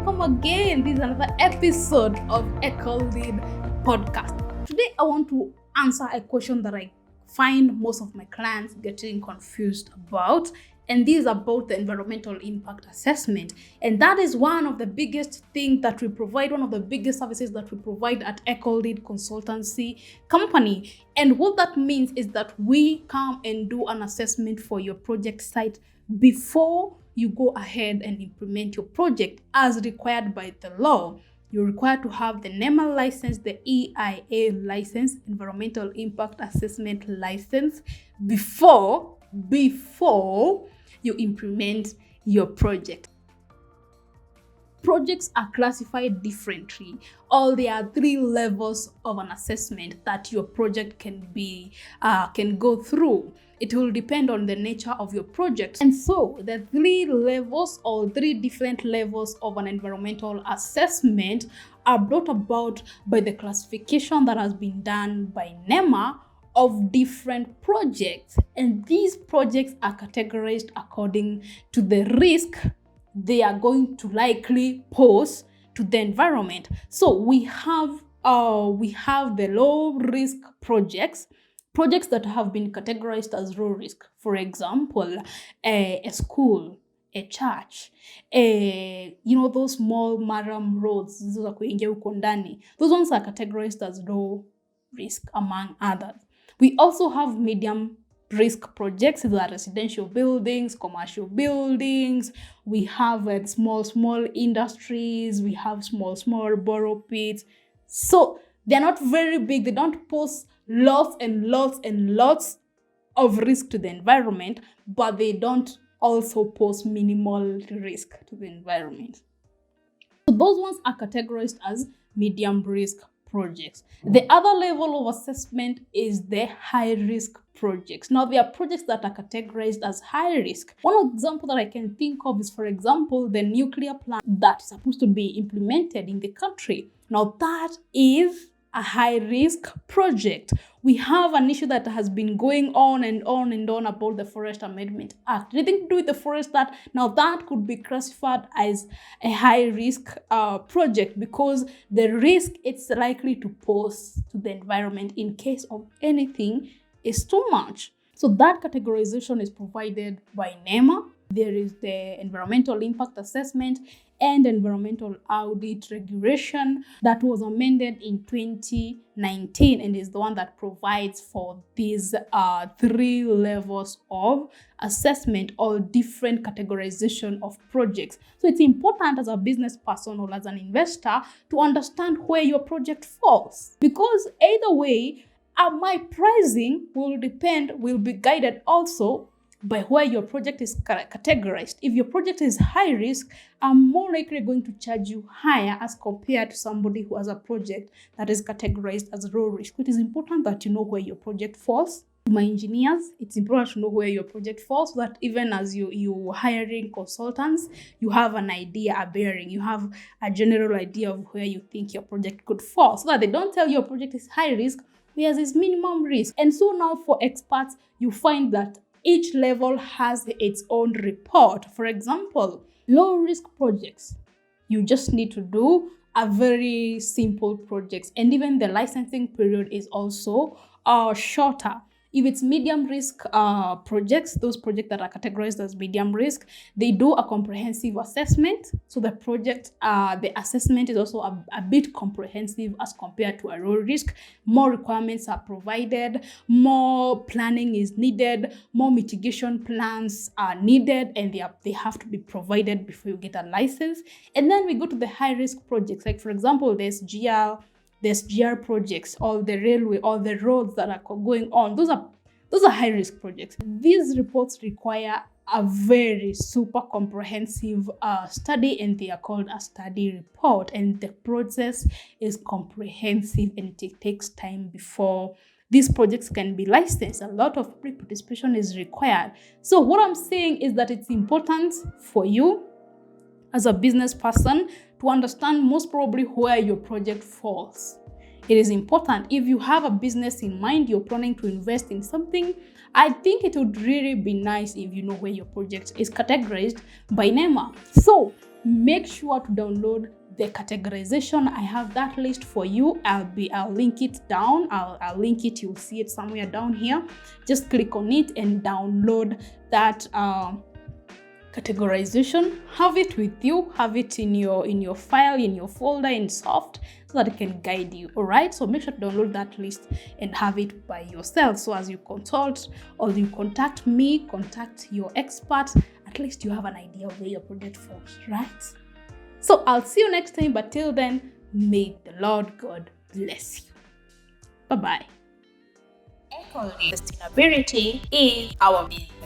welcome again. This is another episode of Echo Lead Podcast. Today, I want to answer a question that I find most of my clients getting confused about, and this is about the environmental impact assessment. And that is one of the biggest things that we provide, one of the biggest services that we provide at Echo Lead Consultancy Company. And what that means is that we come and do an assessment for your project site before you go ahead and implement your project as required by the law. You're required to have the Nema license, the EIA license, Environmental Impact Assessment license, before you implement your project. Projects are classified differently, or there are 3 levels of an assessment that your project can go through. It will depend on the nature of your project. And so the 3 levels or 3 different levels of an environmental assessment are brought about by the classification that has been done by Nema of different projects. And these projects are categorized according to the risk they are going to likely pose to the environment. So we have the low risk projects that have been categorized as low risk. For example, a school, a church, those small maram roads, those ones are categorized as low risk, among others. We also have medium risk projects. These are residential buildings, commercial buildings. We have small industries. We have small borrow pits. So they're not very big. They don't pose lots and lots of risk to the environment, but they don't also pose minimal risk to the environment. So those ones are categorized as medium risk projects. The other level of assessment is the high risk projects. Now, there are projects that are categorized as high risk. One example that I can think of is, for example, the nuclear plant that is supposed to be implemented in the country. Now, that is a high risk project. We have an issue that has been going on and on about the Forest Amendment Act. Anything to do with the forest, that could be classified as a high risk project, because the risk it's likely to pose to the environment in case of anything is too much. So that categorization is provided by Nema. There is the environmental impact assessment and environmental audit regulation that was amended in 2019 and is the one that provides for these 3 levels of assessment or different categorization of projects. So it's important as a business person or as an investor to understand where your project falls, because either way, my pricing will be guided also by where your project is categorized. If your project is high risk, I'm more likely going to charge you higher as compared to somebody who has a project that is categorized as low risk. It is important that you know where your project falls. To my engineers, it's important to know where your project falls, so that even as you're hiring consultants, you have an idea, a bearing. You have a general idea of where you think your project could fall, so that they don't tell you your project is high risk, whereas it's minimum risk. And so now for experts, you find that each level has its own report. For example, low risk projects, you just need to do a very simple projects, and even the licensing period is also shorter. If it's medium risk projects, those projects that are categorized as medium risk, they do a comprehensive assessment. So the assessment is also a bit comprehensive as compared to a low risk. More requirements are provided, more planning is needed, more mitigation plans are needed, and they have to be provided before you get a license. And then we go to the high risk projects, like for example, there's GR projects, all the railway, all the roads that are going on. Those are high risk projects. These reports require a very super comprehensive study, and they are called a study report. And the process is comprehensive, and it takes time before these projects can be licensed. A lot of pre-participation is required. So what I'm saying is that it's important for you as a business person to understand most probably where your project falls. It is important. If you have a business in mind, you're planning to invest in something, I think it would really be nice if you know where your project is categorized by Nema. So make sure to download the categorization. I have that list for you. I'll link it down. I'll link it. You'll see it somewhere down here. Just click on it and download that categorization. Have it with you. Have it in your file, in your folder, in soft, so that it can guide you. All right. So make sure to download that list and have it by yourself. So as you consult or you contact me, contact your expert, at least you have an idea of where your project falls, right? So I'll see you next time, but till then, may the Lord God bless you. Bye-bye. Sustainability is our business.